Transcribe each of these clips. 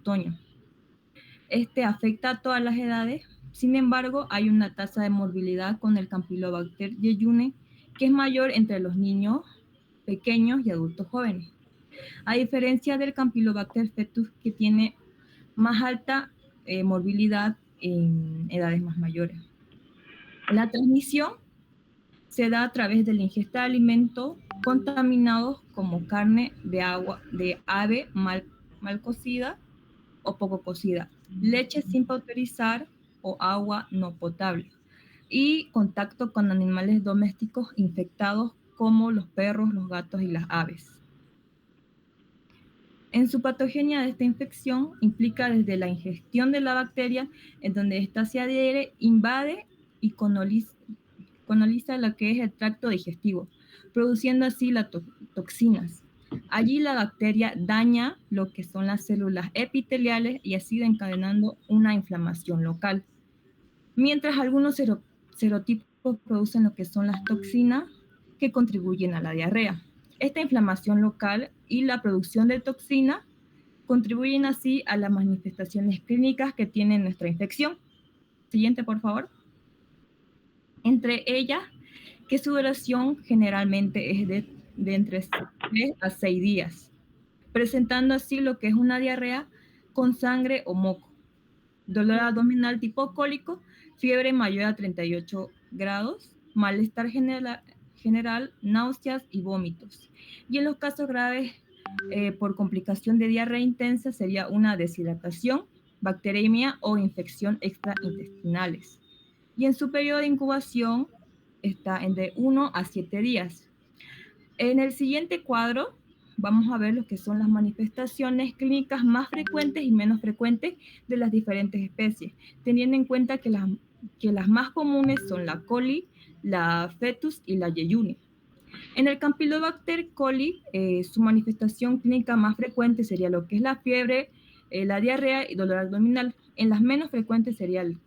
otoño. Este afecta a todas las edades, sin embargo, hay una tasa de morbilidad con el Campylobacter jejuni que es mayor entre los niños pequeños y adultos jóvenes, a diferencia del Campylobacter fetus que tiene más alta morbilidad en edades más mayores. La transmisión se da a través de la ingesta de alimentos contaminados como carne de ave mal cocida o poco cocida, leche sin pauperizar o agua no potable, y contacto con animales domésticos infectados como los perros, los gatos y las aves. En su patogenia de esta infección implica desde la ingestión de la bacteria, en donde ésta se adhiere, invade y coloniza lo que es el tracto digestivo, produciendo así las toxinas. Allí la bacteria daña lo que son las células epiteliales y así encadenando una inflamación local. Mientras algunos serotipos producen lo que son las toxinas que contribuyen a la diarrea. Esta inflamación local y la producción de toxina contribuyen así a las manifestaciones clínicas que tiene nuestra infección. Siguiente, por favor. Entre ellas, que su duración generalmente es de entre 3 a 6 días, presentando así lo que es una diarrea con sangre o moco, dolor abdominal tipo cólico, fiebre mayor a 38 grados, malestar general, náuseas y vómitos. Y en los casos graves, por complicación de diarrea intensa, sería una deshidratación, bacteremia o infección extraintestinales. Y en su periodo de incubación está entre 1 a 7 días. En el siguiente cuadro vamos a ver lo que son las manifestaciones clínicas más frecuentes y menos frecuentes de las diferentes especies, teniendo en cuenta que las más comunes son la coli, la fetus y la jejuni. En el Campylobacter coli, su manifestación clínica más frecuente sería lo que es la fiebre, la diarrea y dolor abdominal. En las menos frecuentes sería el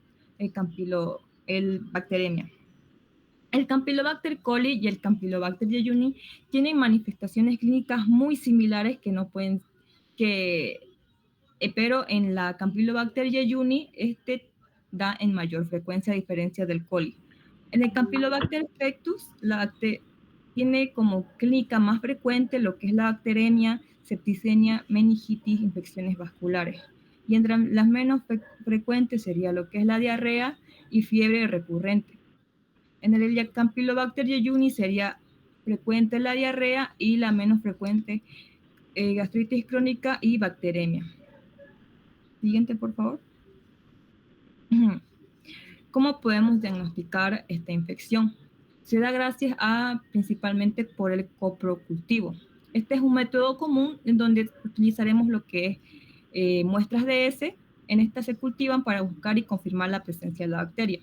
bacteremia. El Campylobacter coli y el Campylobacter jejuni tienen manifestaciones clínicas muy similares pero en la Campylobacter jejuni da en mayor frecuencia a diferencia del coli. En el Campylobacter fetus tiene como clínica más frecuente lo que es la bacteremia, septicemia, meningitis, infecciones vasculares. Y entre las menos frecuentes sería lo que es la diarrea y fiebre recurrente. En el Campylobacter jejuni sería frecuente la diarrea y la menos frecuente gastritis crónica y bacteremia. Siguiente, por favor. ¿Cómo podemos diagnosticar esta infección? Se da gracias principalmente por el coprocultivo. Este es un método común en donde utilizaremos lo que es muestras de S. En estas se cultivan para buscar y confirmar la presencia de la bacteria.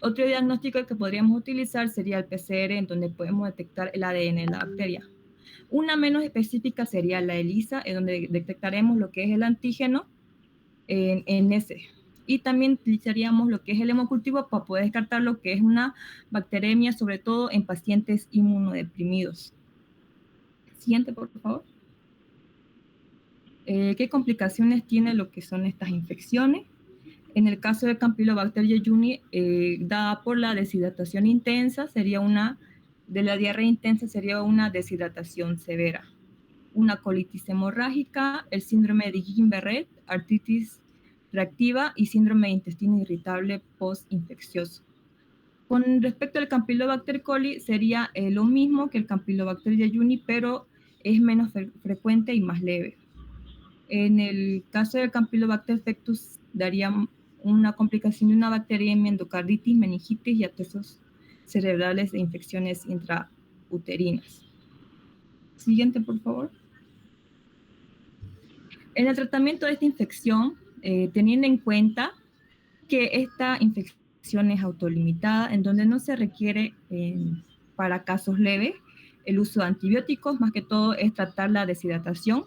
Otro diagnóstico que podríamos utilizar sería el PCR, en donde podemos detectar el ADN de la bacteria. Una menos específica sería la ELISA, en donde detectaremos lo que es el antígeno en ese. Y también utilizaríamos lo que es el hemocultivo para poder descartar lo que es una bacteremia, sobre todo en pacientes inmunodeprimidos. Siguiente, por favor. ¿Qué complicaciones tiene lo que son estas infecciones? En el caso de Campylobacter jejuni, dada por la deshidratación intensa, de la diarrea intensa sería una deshidratación severa, una colitis hemorrágica, el síndrome de Guillain-Barré, artritis reactiva y síndrome de intestino irritable postinfeccioso. Con respecto al Campylobacter coli, sería lo mismo que el Campylobacter jejuni, pero es menos frecuente y más leve. En el caso del Campylobacter fetus, daría una complicación de una bacteremia, endocarditis, meningitis y abscesos cerebrales e infecciones intrauterinas. Siguiente, por favor. En el tratamiento de esta infección, teniendo en cuenta que esta infección es autolimitada, en donde no se requiere para casos leves el uso de antibióticos, más que todo es tratar la deshidratación,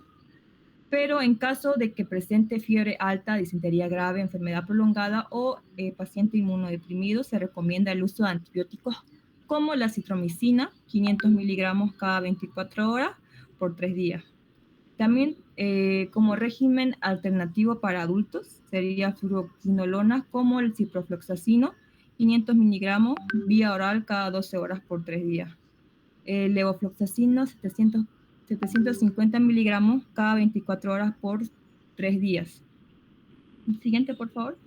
pero en caso de que presente fiebre alta, disentería grave, enfermedad prolongada o paciente inmunodeprimido, se recomienda el uso de antibióticos como la citromicina, 500 miligramos cada 24 horas por 3 días. También Como régimen alternativo para adultos sería fluoroquinolonas como el ciprofloxacino, 500 miligramos vía oral cada 12 horas por 3 días. El levofloxacino, 750 miligramos cada 24 horas por 3 días. Siguiente, por favor.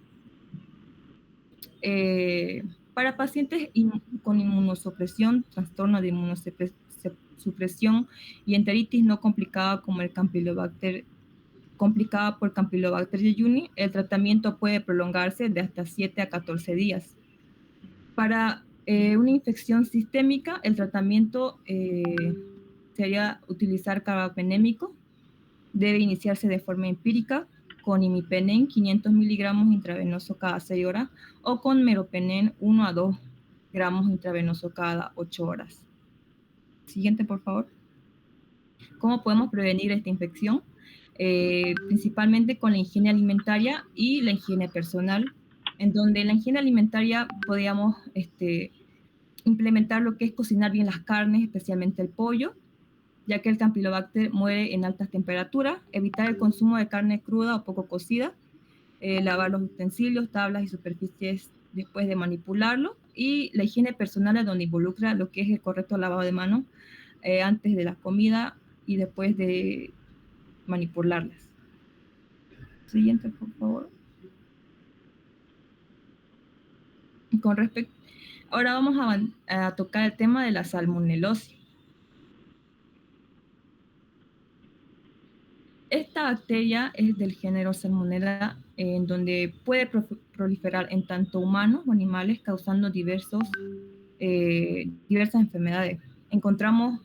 Para pacientes con inmunosupresión, trastorno de inmunosupresión y enteritis no complicada como el Campylobacter complicada por Campylobacter jejuni, el tratamiento puede prolongarse de hasta 7 a 14 días. Para una infección sistémica, el tratamiento sería utilizar carbapenémico, debe iniciarse de forma empírica con imipenem 500 miligramos intravenoso cada 6 horas o con meropenem 1 a 2 gramos intravenoso cada 8 horas. Siguiente, por favor. ¿Cómo podemos prevenir esta infección? Principalmente con la higiene alimentaria y la higiene personal, en donde en la higiene alimentaria podríamos implementar lo que es cocinar bien las carnes, especialmente el pollo, ya que el Campylobacter muere en altas temperaturas, evitar el consumo de carne cruda o poco cocida, lavar los utensilios, tablas y superficies después de manipularlo, y la higiene personal es donde involucra lo que es el correcto lavado de manos antes de la comida y después de manipularlas. Siguiente, por favor. Con respecto, ahora vamos a tocar el tema de la salmonelosis. Esta bacteria es del género Salmonella, en donde puede proliferar en tanto humanos o animales, causando diversas enfermedades. Encontramos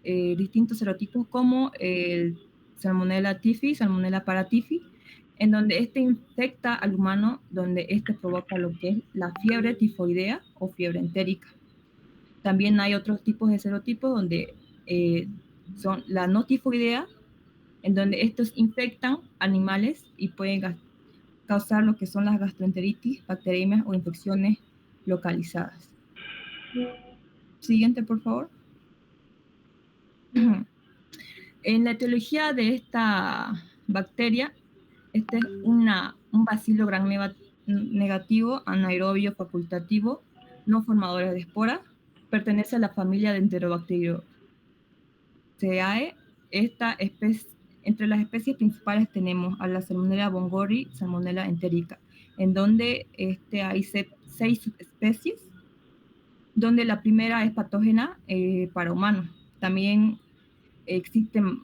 distintos serotipos como el Salmonella typhi, Salmonella paratyphi, en donde este infecta al humano, donde este provoca lo que es la fiebre tifoidea o fiebre entérica. También hay otros tipos de serotipos donde son la no tifoidea, en donde estos infectan animales y pueden causar lo que son las gastroenteritis, bacteriemias o infecciones localizadas. Siguiente, por favor. En la etiología de esta bacteria, este es un bacilo gram negativo, anaerobio facultativo, no formadores de esporas, pertenece a la familia de Enterobacteriaceae. Esta especie, entre las especies principales tenemos a la Salmonella bongori, Salmonella enterica, en donde hay 6 subespecies, donde la primera es patógena para humanos. También existen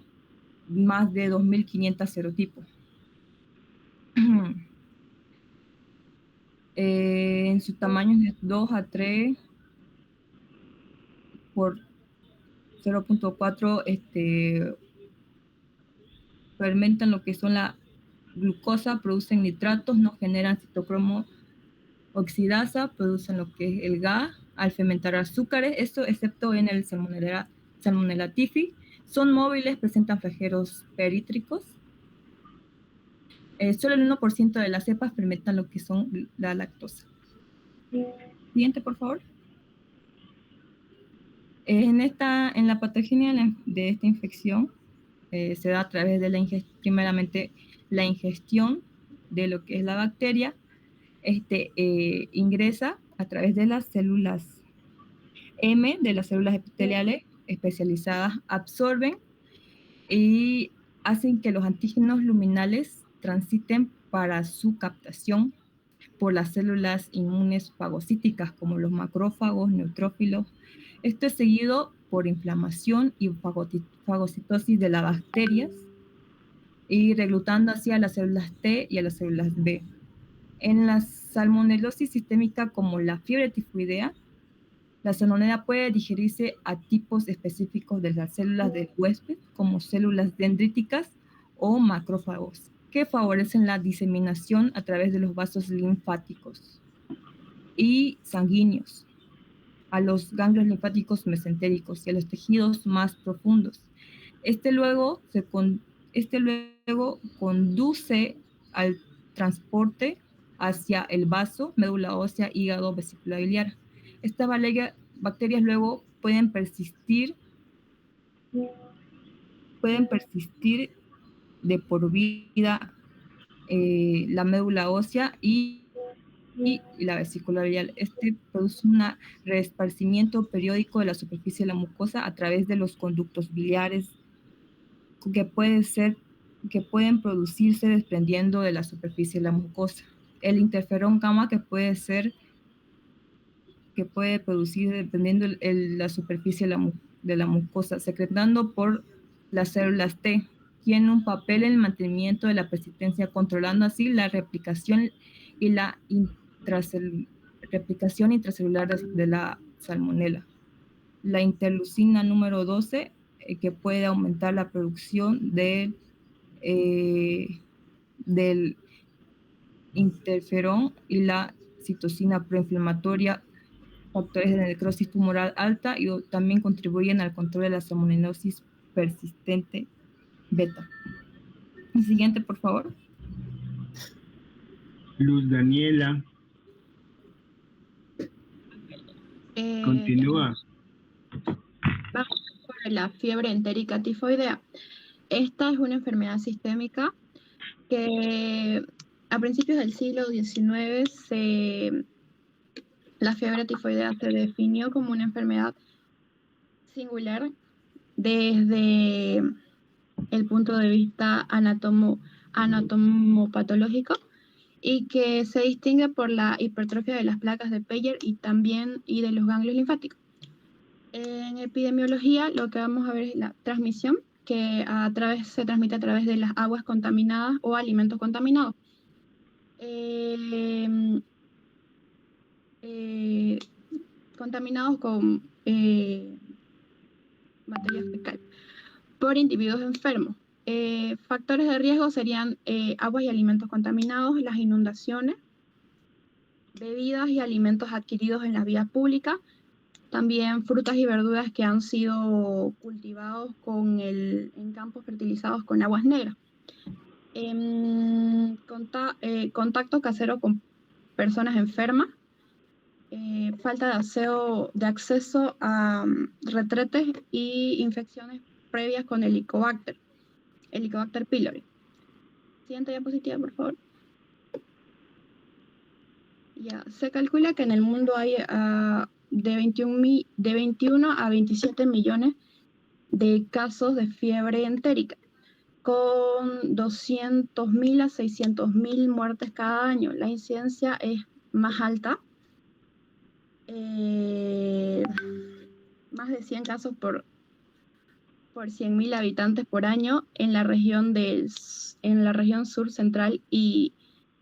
más de 2.500 serotipos. En su tamaño de 2 a 3 por 0.4 fermentan lo que son la glucosa, producen nitratos, no generan citocromo oxidasa, producen lo que es el GA al fermentar azúcares, esto excepto en el Salmonella typhi. Son móviles, presentan flagelos perítricos. Solo el 1% de las cepas fermentan lo que son la lactosa. Siguiente, por favor. En la patogenia de esta infección se da a través de primeramente la ingestión de lo que es la bacteria. Ingresa a través de las células M, de las células epiteliales especializadas, absorben y hacen que los antígenos luminales transiten para su captación por las células inmunes fagocíticas como los macrófagos, neutrófilos. Esto es seguido por inflamación y fagocitosis de las bacterias y reclutando hacia las células T y a las células B. En la salmonelosis sistémica como la fiebre tifoidea, la salmonela puede digerirse a tipos específicos de las células del huésped, como células dendríticas o macrófagos, que favorecen la diseminación a través de los vasos linfáticos y sanguíneos, a los ganglios linfáticos mesentéricos y a los tejidos más profundos. Este luego conduce al transporte hacia el vaso, médula ósea, hígado, vesícula biliar. Estas bacterias luego pueden persistir de por vida la médula ósea y la vesícula biliar. Este produce un reesparcimiento periódico de la superficie de la mucosa a través de los conductos biliares que pueden producirse desprendiendo de la superficie de la mucosa. El interferón gamma que puede producir dependiendo de la superficie de la mucosa, secretando por las células T, tiene un papel en el mantenimiento de la persistencia, controlando así la replicación y la replicación intracelular de la salmonela. La interleucina número 12, que puede aumentar la producción del interferón y la citocina proinflamatoria, factores de necrosis tumoral alta, y también contribuyen al control de la salmonellosis persistente beta. El siguiente, por favor. Luz Daniela. Continúa. Vamos por la fiebre entérica tifoidea. Esta es una enfermedad sistémica que a principios del siglo XIX la fiebre tifoidea se definió como una enfermedad singular desde el punto de vista anatomopatológico y que se distingue por la hipertrofia de las placas de Peyer y de los ganglios linfáticos. En epidemiología lo que vamos a ver es la transmisión, que se transmite a través de las aguas contaminadas o alimentos contaminados. Contaminados con materia fecal por individuos enfermos. Factores de riesgo serían aguas y alimentos contaminados, las inundaciones, bebidas y alimentos adquiridos en las vías públicas, también frutas y verduras que han sido cultivados en campos fertilizados con aguas negras. Contacto casero con personas enfermas, falta de acceso a retretes y infecciones previas con Helicobacter pylori. Siguiente diapositiva, por favor. Ya, se calcula que en el mundo hay de 21 a 27 millones de casos de fiebre entérica, con 200.000 a 600.000 muertes cada año. La incidencia es más alta, más de 100 casos por 100.000 habitantes por año en la región sur central y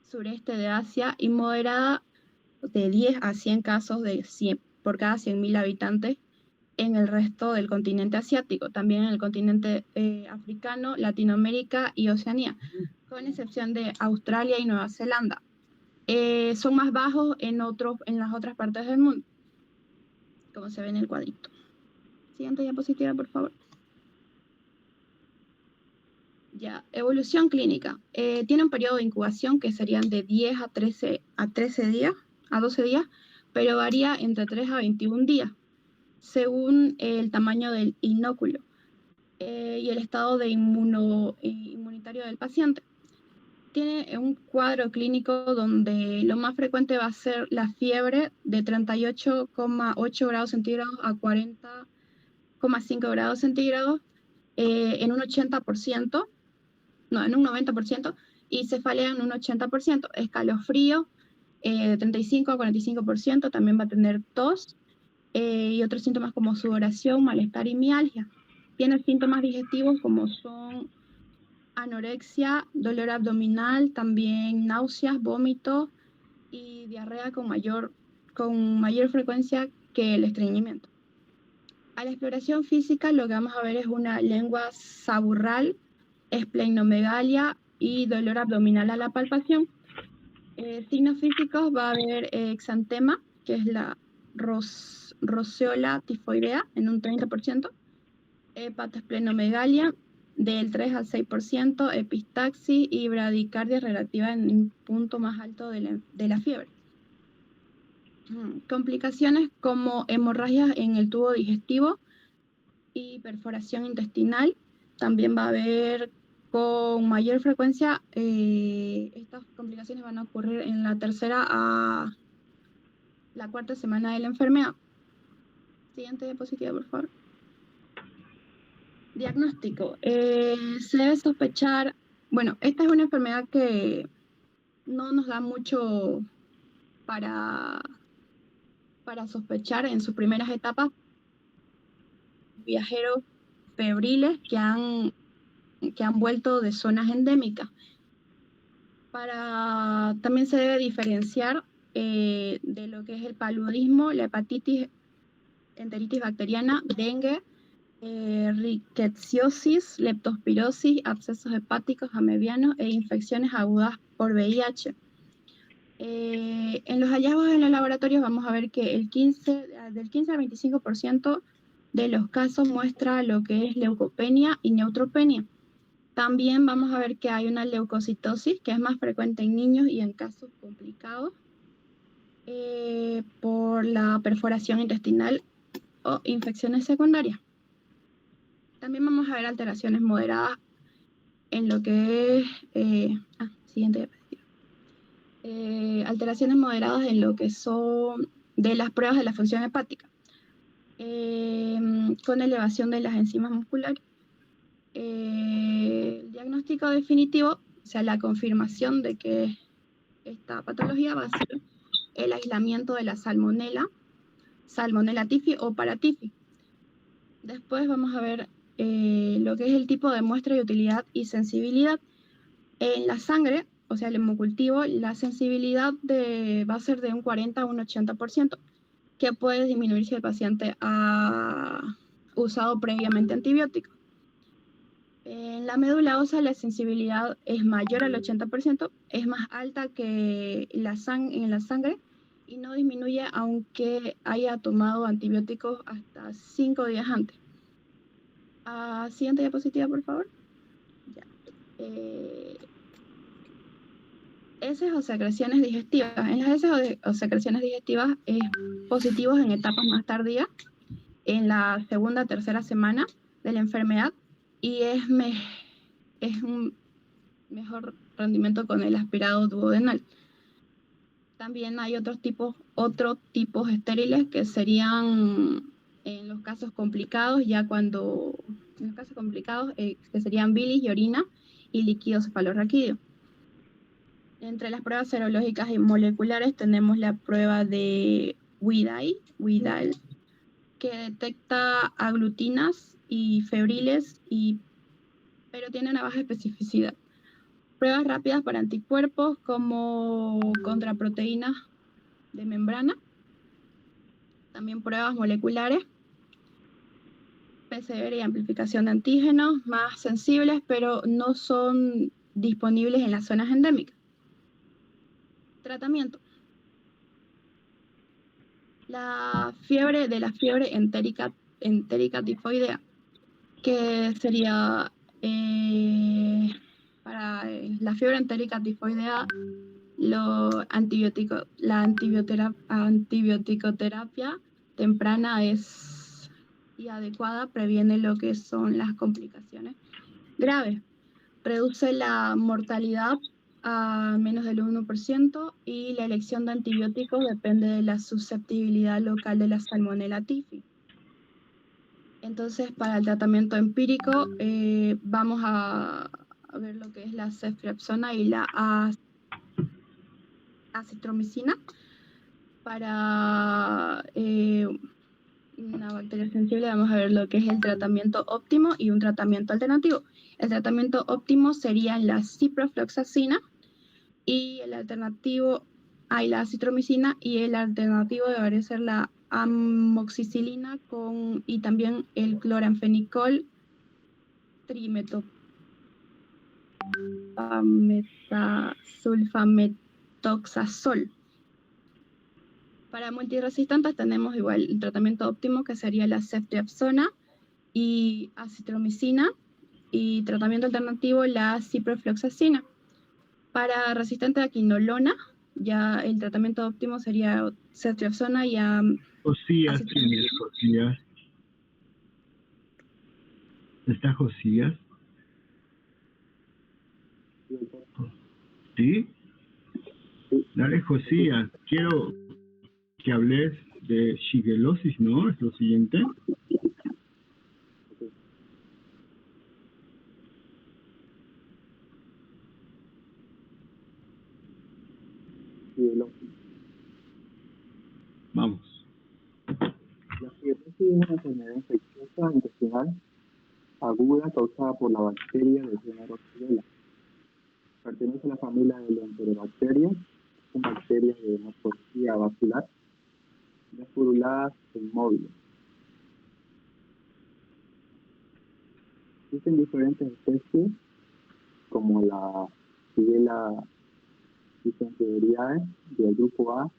sureste de Asia, y moderada de 10 a 100 casos por cada 100.000 habitantes en el resto del continente asiático, también en el continente africano, Latinoamérica y Oceanía, con excepción de Australia y Nueva Zelanda. Son más bajos en las otras partes del mundo, como se ve en el cuadrito. Siguiente diapositiva, por favor. Ya, evolución clínica. Tiene un periodo de incubación que serían de 10 a 12 días, pero varía entre 3 a 21 días, según el tamaño del inóculo y el estado inmunitario del paciente. Tiene un cuadro clínico donde lo más frecuente va a ser la fiebre de 38,8 grados centígrados a 40,5 grados centígrados en un 80%, no, en un 90%, y cefalea en un 80%. Escalofrío de 35 a 45%, también va a tener tos y otros síntomas como sudoración, malestar y mialgia. Tiene síntomas digestivos como son anorexia, dolor abdominal, también náuseas, vómitos y diarrea con mayor frecuencia que el estreñimiento. A la exploración física lo que vamos a ver es una lengua saburral, esplenomegalia y dolor abdominal a la palpación. Signos físicos va a haber exantema, que es la roseola tifoidea en un 30%, hepatoesplenomegalia del 3 al 6%, epistaxis y bradicardia relativa en un punto más alto de la fiebre. Complicaciones como hemorragias en el tubo digestivo y perforación intestinal. También va a haber con mayor frecuencia estas complicaciones van a ocurrir en la tercera a la cuarta semana de la enfermedad. Siguiente diapositiva, por favor. Diagnóstico. Se debe sospechar, bueno, esta es una enfermedad que no nos da mucho para sospechar en sus primeras etapas. Viajeros febriles que han vuelto de zonas endémicas. También se debe diferenciar de lo que es el paludismo, la hepatitis, enteritis bacteriana, dengue, rickettsiosis, leptospirosis, abscesos hepáticos amebianos e infecciones agudas por VIH. En los hallazgos en los laboratorios vamos a ver que del 15 al 25% de los casos muestra lo que es leucopenia y neutropenia. También vamos a ver que hay una leucocitosis que es más frecuente en niños y en casos complicados por la perforación intestinal o infecciones secundarias. También vamos a ver alteraciones moderadas en lo que es... siguiente diapositiva. Alteraciones moderadas en lo que son de las pruebas de la función hepática, con elevación de las enzimas musculares. El diagnóstico definitivo, o sea, la confirmación de que esta patología va a ser el aislamiento de la Salmonella typhi o Paratyphi. Después vamos a ver lo que es el tipo de muestra y utilidad y sensibilidad. En la sangre, o sea, el hemocultivo, la sensibilidad va a ser de un 40 a un 80%, que puede disminuir si el paciente ha usado previamente antibióticos. En la médula ósea la sensibilidad es mayor al 80%, es más alta que en la sangre y no disminuye aunque haya tomado antibióticos hasta 5 días antes. Siguiente diapositiva, por favor. Ya. Heces o secreciones digestivas. En las heces o secreciones digestivas es positivos en etapas más tardías, en la segunda o tercera semana de la enfermedad, y es un mejor rendimiento con el aspirado duodenal. También hay otros tipos estériles que serían en los casos complicados, que serían bilis y orina y líquido cefalorraquídeo. Entre las pruebas serológicas y moleculares tenemos la prueba de Widal, que detecta aglutinas y febriles, pero tiene una baja especificidad. Pruebas rápidas para anticuerpos como contra proteínas de membrana. También pruebas moleculares, PCR y amplificación de antígenos más sensibles, pero no son disponibles en las zonas endémicas. Tratamiento. La fiebre entérica tifoidea, que sería para la fiebre entérica tifoidea, la antibioticoterapia temprana y adecuada previene lo que son las complicaciones graves. Reduce la mortalidad a menos del 1% y la elección de antibióticos depende de la susceptibilidad local de la Salmonella typhi. Entonces, para el tratamiento empírico, vamos a ver lo que es la ceftriaxona y la acitromicina. Para una bacteria sensible vamos a ver lo que es el tratamiento óptimo y un tratamiento alternativo. El tratamiento óptimo sería la ciprofloxacina y el alternativo hay la acitromicina, y el alternativo debería ser la amoxicilina y también el cloranfenicol sulfametoxazol. Para multiresistentes tenemos igual el tratamiento óptimo, que sería la ceftriaxona y acitromicina, y tratamiento alternativo la ciprofloxacina. Para resistente a quinolona, ya el tratamiento óptimo sería ceftriaxona y Josías, tienes Josías. ¿Está Josías? ¿Sí? Sí. Dale, Josías, quiero que hables de shigelosis, ¿no? Es lo siguiente. Ok. Shigelosis. Vamos. La shigelosis es una enfermedad infecciosa intestinal aguda causada por la bacteria del género Shigella. Pertenece a la familia de Enterobacterias, son bacterias de morfología vascular, esporuladas e inmóviles. Existen diferentes especies, como la Shigella dysenteriae del grupo A,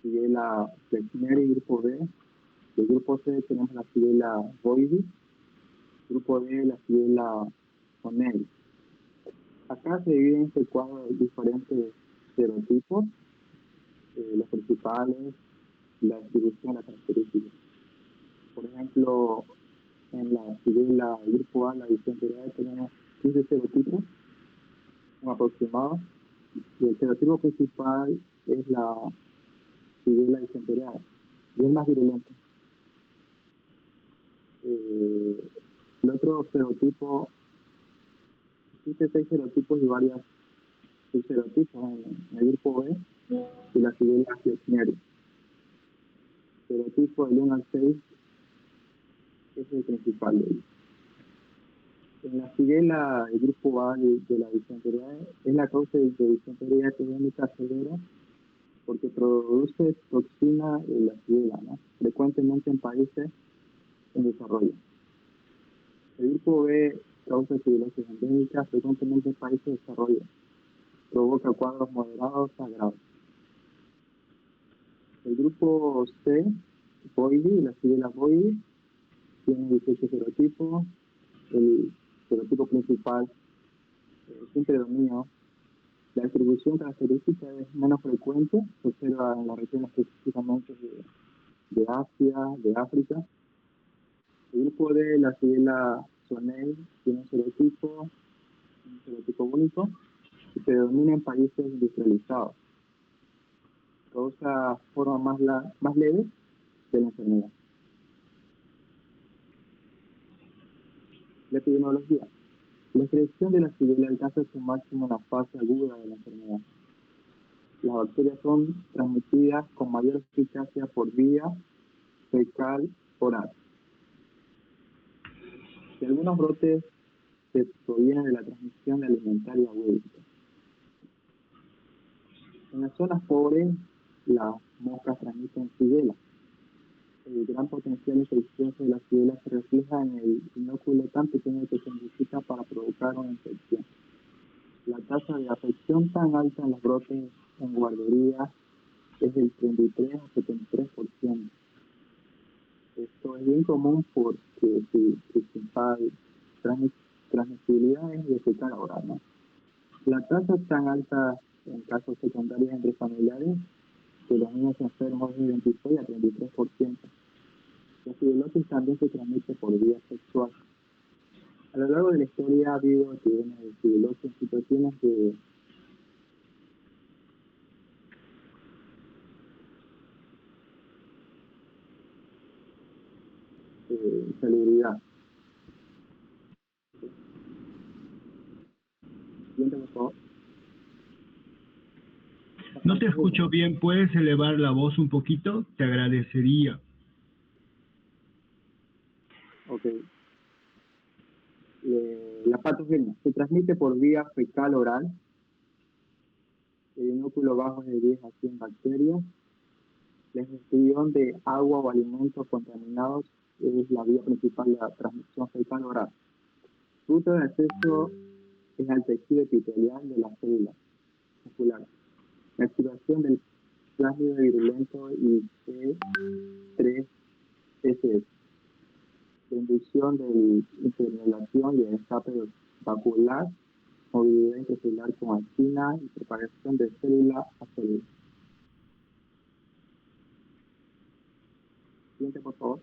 Shigella flexneri grupo B. Del grupo C tenemos la Shigella bovis, grupo D la Shigella sonei. Acá se dividen este cuadro de diferentes serotipos, los principales, la distribución, las características. Por ejemplo, en la Shigella grupo A, la dysenteriae, tenemos 15 serotipos, un aproximado, y el serotipo principal es la Shigella dysenteriae, y es más virulento. El otro serotipo, existe 6 serotipos y varios subserotipos en el grupo B y la Shigella flexneri. Serotipo del 1 al 6 es el principal de ellos. En la Shigella, el grupo A de la dysenteriae, es la causa de disentería epidémica severa porque produce toxina en la Shigella, ¿no? Frecuentemente en países en desarrollo. El grupo B causa shigelosis endémica frecuentemente en países de desarrollo. Provoca cuadros moderados a graves. El grupo C, bovis, la Shigella bovis, tiene 18 serotipos. El serotipo principal siempre dominio. La distribución característica es menos frecuente, se observa en las regiones específicamente de Asia, de África. El grupo D, la Shigella sonei, tiene un serotipo único, y predomina en países industrializados. Causa formas más leves de la enfermedad. La epidemiología. La infección de la Shigella alcanza su máximo en la fase aguda de la enfermedad. Las bacterias son transmitidas con mayor eficacia por vía fecal oral. Y algunos brotes se provienen de la transmisión alimentaria huédica. En las zonas pobres, las moscas transmiten Shigella. El gran potencial infeccioso de la Shigella se refleja en el inóculo tan pequeño que se necesita para provocar una infección. La tasa de afección tan alta en los brotes en guarderías es del 33 a 73%. Esto es bien común porque su principal transmisibilidad es de fecal oral, ¿no? La tasa es tan alta en casos secundarios entre familiares que los niños enfermos es de 26 a 33%. La shigelosis también se transmite por vía sexual. A lo largo de la historia ha habido epidemias de shigelosis en situaciones de salubridad. Siguiente, por favor. No te escucho bien, ¿puedes elevar la voz un poquito? Te agradecería. Ok. La patogenia se transmite por vía fecal oral. El inóculo bajo es de 10 a 100 bacterias. La ingestión de agua o alimentos contaminados es la vía principal de la transmisión fecal oral. Ruta de acceso es al tejido epitelial de la célula muscular. La activación del plásmido virulento y C3SS. La inducción de intermediación y el escape vascular, movilidad intracelular con actina y propagación de célula a célula. Siguiente, por favor.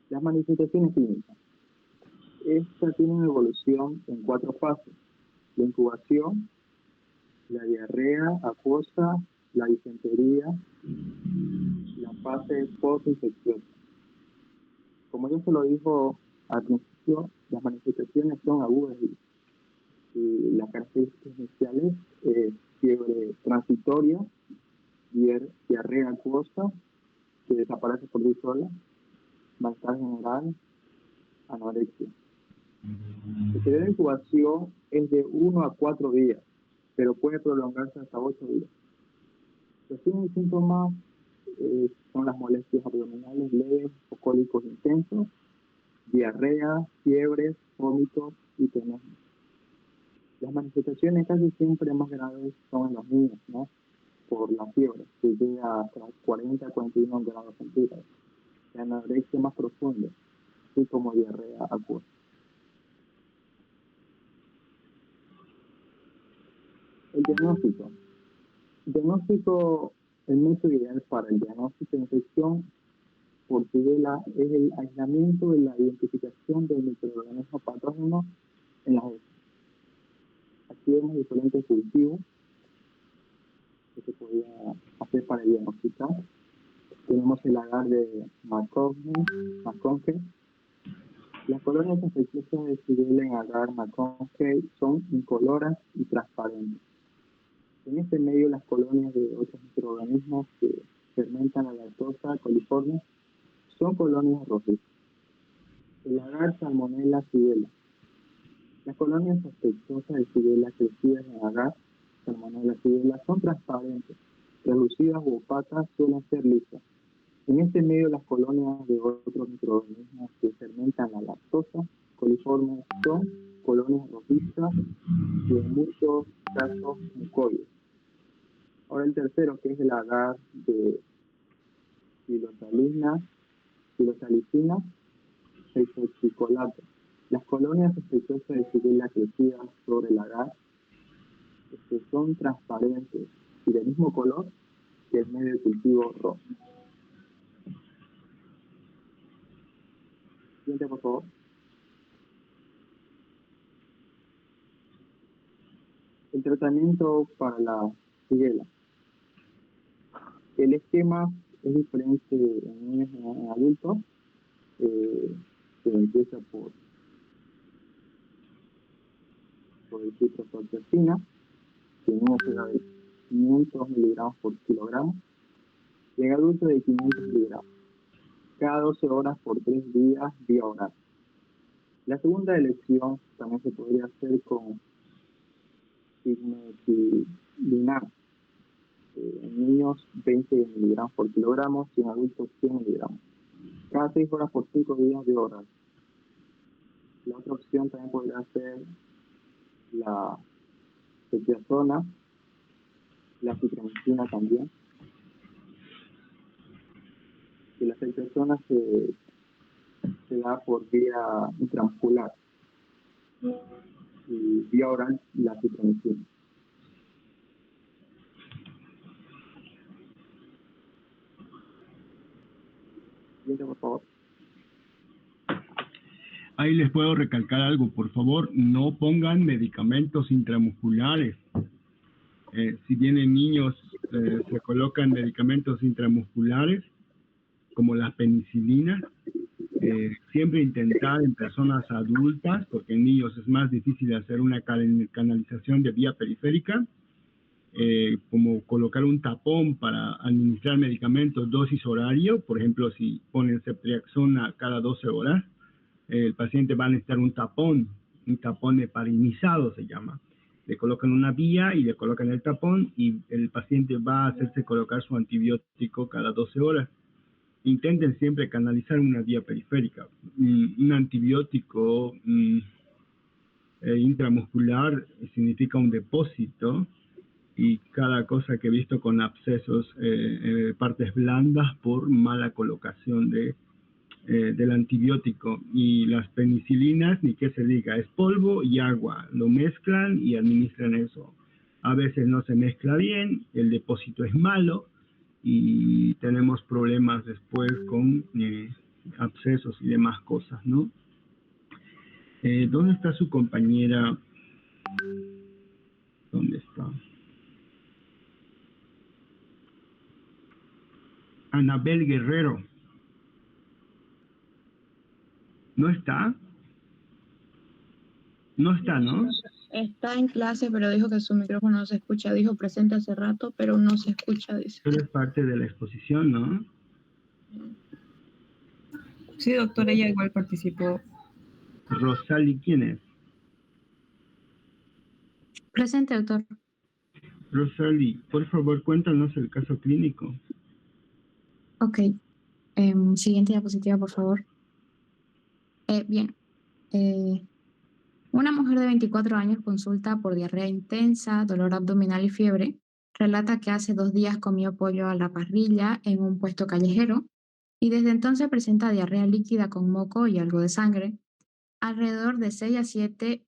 Las manifestaciones clínicas. Esta tiene una evolución en 4 fases: la incubación, la diarrea acuosa, la disentería, la fase postinfecciosa. Como ya se lo dijo al principio, las manifestaciones son agudas y las características iniciales es fiebre transitoria, diarrea acuosa, que desaparece por sí sola, malestar general, anorexia. El periodo de incubación es de 1 a 4 días, pero puede prolongarse hasta 8 días. Los signos y síntomas son las molestias abdominales leves o cólicos intensos, diarrea, fiebres, vómitos y tenesmus. Las manifestaciones casi siempre más graves son en los niños, ¿no? Por la fiebre, que llega hasta 40 a 41 grados centígrados. La anorexia más profunda, así como diarrea acuosa. El diagnóstico. El método ideal para el diagnóstico de infección por Shigella es el aislamiento y la identificación del microorganismo patógeno en las heces. Aquí vemos diferentes cultivos que se podía hacer para diagnosticar. Tenemos el agar de McConkey. Las colonias infecciosas de Shigella en agar McConkey son incoloras y transparentes. En este medio, las colonias de otros microorganismos que fermentan la lactosa coliforme son colonias rojizas. El agar Salmonella Shigella. Las colonias sospechosas de Shigella crecidas en agar Salmonella Shigella son transparentes, relucidas u opacas, suelen ser lisas. En este medio, las colonias de otros microorganismos que fermentan la lactosa coliforme son colonias rojizas y en muchos casos mucoides. Ahora el tercero, que es el agar de Psilosalicina hexochicolato. Las colonias sospechosas de Shigella crecidas sobre el agar son transparentes y del mismo color que el medio de cultivo rojo. Siguiente, por favor. El tratamiento para la Shigella. El esquema es diferente en niños y en adultos. Se empieza por el ciprofloxacina, que en niños se da de 500 miligramos por kilogramo, y en adultos de 500 miligramos, cada 12 horas por 3 días, vía oral. La segunda elección también se podría hacer con sigmetilimab, en niños 20 miligramos por kilogramo y en adultos 100 miligramos, cada 6 horas por 5 días, vía oral. La otra opción también podría ser la cetiazona, la citromicina también. Y la cetiazona se da por vía intramuscular y vía oral la citromicina. Siguiente, por favor. Ahí les puedo recalcar algo, por favor, no pongan medicamentos intramusculares. Si vienen niños, se colocan medicamentos intramusculares, como la penicilina. Siempre intentar en personas adultas, porque en niños es más difícil hacer una canalización de vía periférica, como colocar un tapón para administrar medicamentos, dosis horario. Por ejemplo, si ponen ceftriaxona cada 12 horas, el paciente va a necesitar un tapón heparinizado se llama. Le colocan una vía y le colocan el tapón y el paciente va a hacerse colocar su antibiótico cada 12 horas. Intenten siempre canalizar una vía periférica. Un antibiótico intramuscular significa un depósito, y cada cosa que he visto con abscesos, partes blandas por mala colocación del antibiótico. Y las penicilinas, ni que se diga, es polvo y agua, lo mezclan y administran eso. A veces no se mezcla bien, el depósito es malo y tenemos problemas después con abscesos y demás cosas, ¿no? ¿Dónde está su compañera? ¿Dónde está? Anabel Guerrero. ¿No está? No está, ¿no? Está en clase, pero dijo que su micrófono no se escucha. Dijo presente hace rato, pero no se escucha, dice. Pero es parte de la exposición, ¿no? Sí, doctora, ella igual participó. Rosali, ¿quién es? Presente, doctor. Rosali, por favor, cuéntanos el caso clínico. Ok. Siguiente diapositiva, por favor. Bien. Una mujer de 24 años consulta por diarrea intensa, dolor abdominal y fiebre. Relata que hace 2 días comió pollo a la parrilla en un puesto callejero y desde entonces presenta diarrea líquida con moco y algo de sangre. Alrededor de 6 a 7,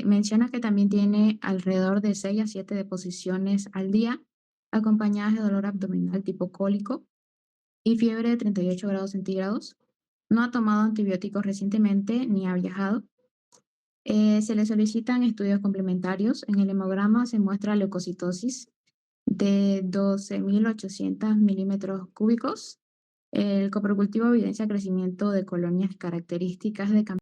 menciona que también tiene alrededor de 6 a 7 deposiciones al día, acompañadas de dolor abdominal tipo cólico y fiebre de 38 grados centígrados. No ha tomado antibióticos recientemente ni ha viajado. Se le solicitan estudios complementarios. En el hemograma se muestra leucocitosis de 12.800 milímetros cúbicos. El coprocultivo evidencia crecimiento de colonias características de